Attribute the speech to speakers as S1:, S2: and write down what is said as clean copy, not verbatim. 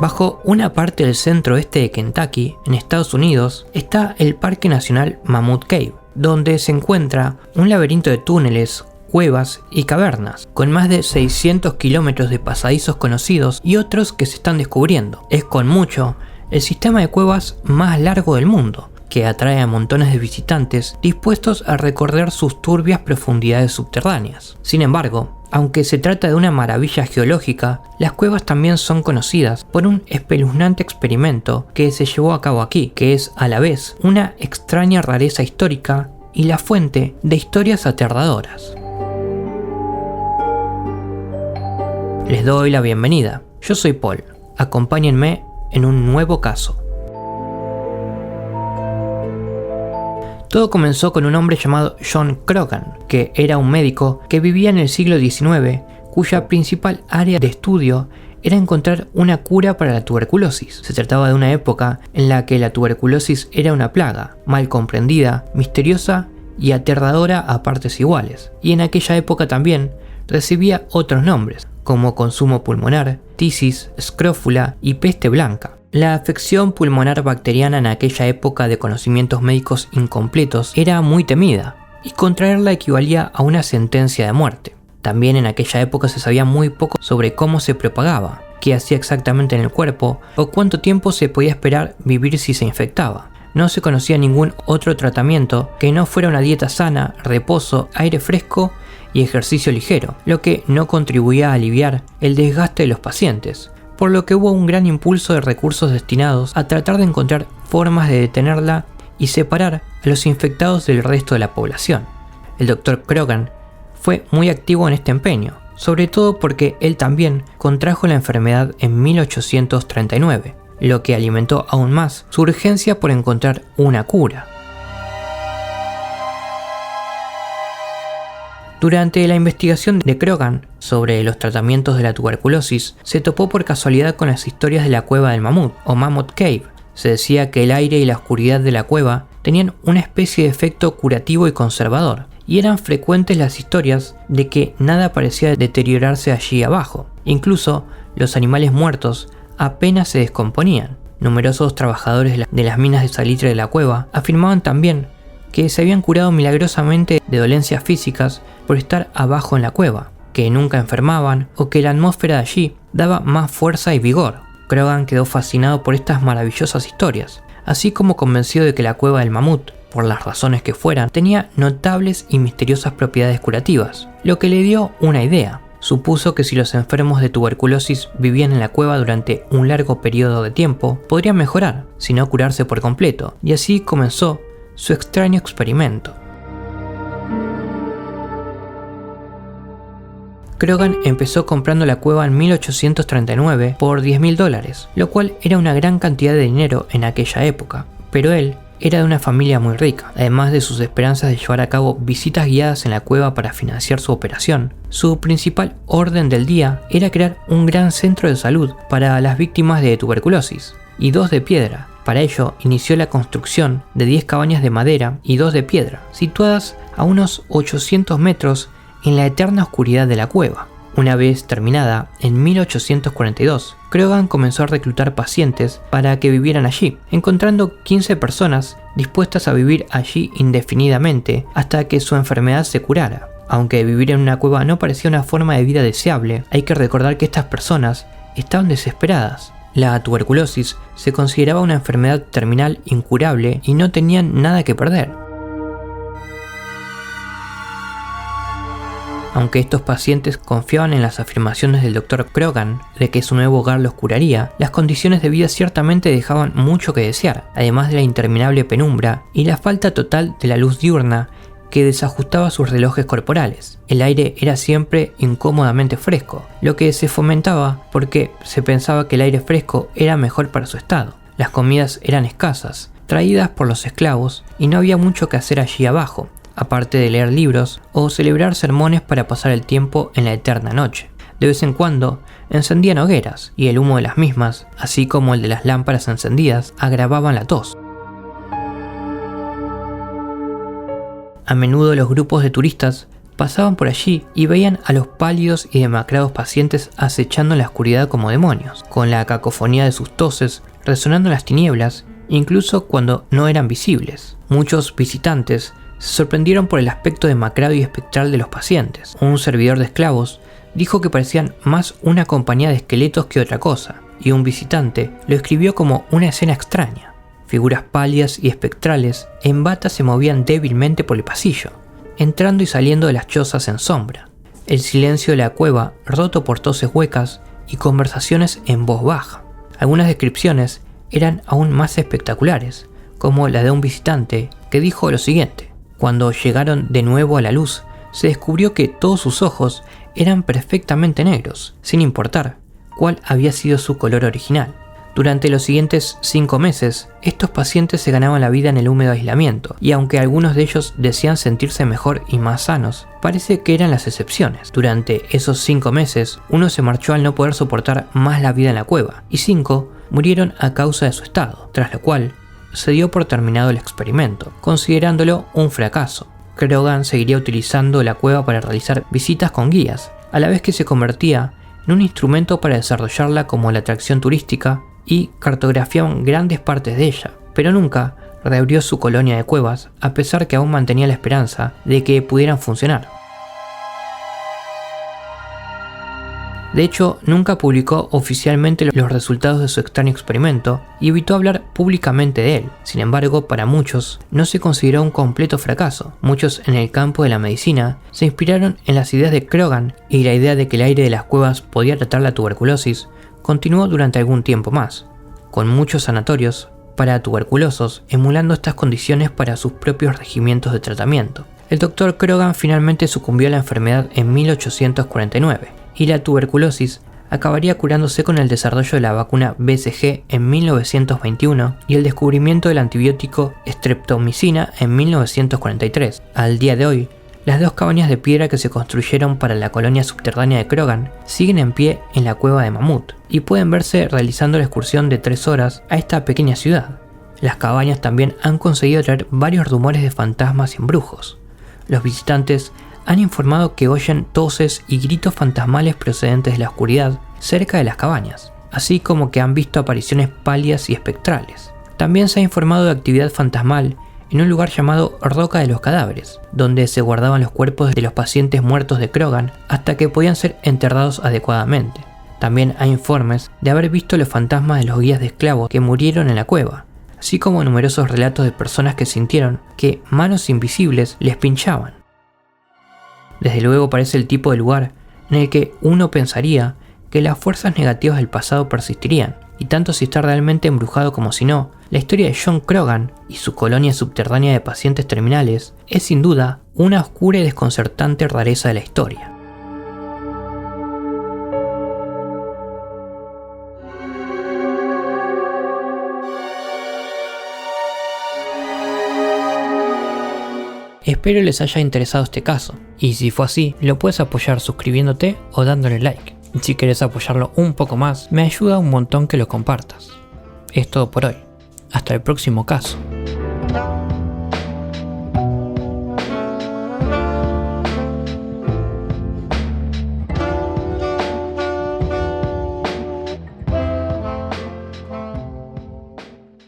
S1: Bajo una parte del centro oeste de Kentucky, en Estados Unidos, está el Parque Nacional Mammoth Cave, donde se encuentra un laberinto de túneles, cuevas y cavernas, con más de 600 kilómetros de pasadizos conocidos y otros que se están descubriendo. Es con mucho el sistema de cuevas más largo del mundo, que atrae a montones de visitantes dispuestos a recorrer sus turbias profundidades subterráneas. Sin embargo, aunque se trata de una maravilla geológica, las cuevas también son conocidas por un espeluznante experimento que se llevó a cabo aquí, que es a la vez una extraña rareza histórica y la fuente de historias aterradoras. Les doy la bienvenida. Yo soy Paul. Acompáñenme en un nuevo caso. Todo comenzó con un hombre llamado John Croghan, que era un médico que vivía en el siglo XIX, cuya principal área de estudio era encontrar una cura para la tuberculosis. Se trataba de una época en la que la tuberculosis era una plaga, mal comprendida, misteriosa y aterradora a partes iguales. Y en aquella época también recibía otros nombres, como consumo pulmonar, tisis, escrófula y peste blanca. La afección pulmonar bacteriana en aquella época de conocimientos médicos incompletos era muy temida, y contraerla equivalía a una sentencia de muerte. También en aquella época se sabía muy poco sobre cómo se propagaba, qué hacía exactamente en el cuerpo o cuánto tiempo se podía esperar vivir si se infectaba. No se conocía ningún otro tratamiento que no fuera una dieta sana, reposo, aire fresco y ejercicio ligero, lo que no contribuía a aliviar el desgaste de los pacientes, por lo que hubo un gran impulso de recursos destinados a tratar de encontrar formas de detenerla y separar a los infectados del resto de la población. El Dr. Croghan fue muy activo en este empeño, sobre todo porque él también contrajo la enfermedad en 1839, lo que alimentó aún más su urgencia por encontrar una cura. Durante la investigación de Croghan sobre los tratamientos de la tuberculosis, se topó por casualidad con las historias de la cueva del mamut, o Mammoth Cave. Se decía que el aire y la oscuridad de la cueva tenían una especie de efecto curativo y conservador, y eran frecuentes las historias de que nada parecía deteriorarse allí abajo. Incluso los animales muertos apenas se descomponían. Numerosos trabajadores de las minas de salitre de la cueva afirmaban también que se habían curado milagrosamente de dolencias físicas por estar abajo en la cueva, que nunca enfermaban o que la atmósfera de allí daba más fuerza y vigor. Croghan quedó fascinado por estas maravillosas historias, así como convencido de que la cueva del mamut, por las razones que fueran, tenía notables y misteriosas propiedades curativas, lo que le dio una idea. Supuso que si los enfermos de tuberculosis vivían en la cueva durante un largo periodo de tiempo, podrían mejorar, si no curarse por completo, y así comenzó su extraño experimento. Croghan empezó comprando la cueva en 1839 por $10.000, lo cual era una gran cantidad de dinero en aquella época, pero él era de una familia muy rica. Además de sus esperanzas de llevar a cabo visitas guiadas en la cueva para financiar su operación, su principal orden del día era crear un gran centro de salud para las víctimas de tuberculosis, y 2 de piedra. Para ello, inició la construcción de 10 cabañas de madera y 2 de piedra, situadas a unos 800 metros en la eterna oscuridad de la cueva. Una vez terminada, en 1842, Croghan comenzó a reclutar pacientes para que vivieran allí, encontrando 15 personas dispuestas a vivir allí indefinidamente hasta que su enfermedad se curara. Aunque vivir en una cueva no parecía una forma de vida deseable, hay que recordar que estas personas estaban desesperadas. La tuberculosis se consideraba una enfermedad terminal incurable y no tenían nada que perder. Aunque estos pacientes confiaban en las afirmaciones del Dr. Croghan de que su nuevo hogar los curaría, las condiciones de vida ciertamente dejaban mucho que desear, además de la interminable penumbra y la falta total de la luz diurna que desajustaba sus relojes corporales. El aire era siempre incómodamente fresco, lo que se fomentaba porque se pensaba que el aire fresco era mejor para su estado. Las comidas eran escasas, traídas por los esclavos, y no había mucho que hacer allí abajo, aparte de leer libros o celebrar sermones para pasar el tiempo en la eterna noche. De vez en cuando encendían hogueras, y el humo de las mismas, así como el de las lámparas encendidas, agravaban la tos. A menudo los grupos de turistas pasaban por allí y veían a los pálidos y demacrados pacientes acechando en la oscuridad como demonios, con la cacofonía de sus toses resonando en las tinieblas, incluso cuando no eran visibles. Muchos visitantes se sorprendieron por el aspecto demacrado y espectral de los pacientes. Un servidor de esclavos dijo que parecían más una compañía de esqueletos que otra cosa, y un visitante lo escribió como una escena extraña. Figuras pálidas y espectrales en bata se movían débilmente por el pasillo, entrando y saliendo de las chozas en sombra. El silencio de la cueva roto por toses huecas y conversaciones en voz baja. Algunas descripciones eran aún más espectaculares, como la de un visitante que dijo lo siguiente: cuando llegaron de nuevo a la luz, se descubrió que todos sus ojos eran perfectamente negros, sin importar cuál había sido su color original. Durante los siguientes 5 meses, estos pacientes se ganaban la vida en el húmedo aislamiento, y aunque algunos de ellos decían sentirse mejor y más sanos, parece que eran las excepciones. Durante esos 5 meses, uno se marchó al no poder soportar más la vida en la cueva, y 5 murieron a causa de su estado, tras lo cual se dio por terminado el experimento, considerándolo un fracaso. Krogan seguiría utilizando la cueva para realizar visitas con guías, a la vez que se convertía en un instrumento para desarrollarla como la atracción turística y cartografiaban grandes partes de ella, pero nunca reabrió su colonia de cuevas, a pesar que aún mantenía la esperanza de que pudieran funcionar. De hecho, nunca publicó oficialmente los resultados de su extraño experimento y evitó hablar públicamente de él. Sin embargo, para muchos, no se consideró un completo fracaso. Muchos en el campo de la medicina se inspiraron en las ideas de Krogan, y la idea de que el aire de las cuevas podía tratar la tuberculosis continuó durante algún tiempo más, con muchos sanatorios para tuberculosos emulando estas condiciones para sus propios regimientos de tratamiento. El Dr. Krogan finalmente sucumbió a la enfermedad en 1849, y la tuberculosis acabaría curándose con el desarrollo de la vacuna BCG en 1921 y el descubrimiento del antibiótico streptomicina en 1943. Al día de hoy, las 2 cabañas de piedra que se construyeron para la colonia subterránea de Krogan siguen en pie en la cueva de Mamut y pueden verse realizando la excursión de 3 horas a esta pequeña ciudad. Las cabañas también han conseguido traer varios rumores de fantasmas y embrujos. Los visitantes han informado que oyen toses y gritos fantasmales procedentes de la oscuridad cerca de las cabañas, así como que han visto apariciones pálidas y espectrales. También se ha informado de actividad fantasmal en un lugar llamado Roca de los Cadáveres, donde se guardaban los cuerpos de los pacientes muertos de Krogan hasta que podían ser enterrados adecuadamente. También hay informes de haber visto los fantasmas de los guías de esclavos que murieron en la cueva, así como numerosos relatos de personas que sintieron que manos invisibles les pinchaban. Desde luego parece el tipo de lugar en el que uno pensaría que las fuerzas negativas del pasado persistirían, y tanto si está realmente embrujado como si no, la historia de John Krogan y su colonia subterránea de pacientes terminales es sin duda una oscura y desconcertante rareza de la historia. Espero les haya interesado este caso, y si fue así, lo puedes apoyar suscribiéndote o dándole like. Si quieres apoyarlo un poco más, me ayuda un montón que lo compartas. Es todo por hoy. Hasta el próximo caso.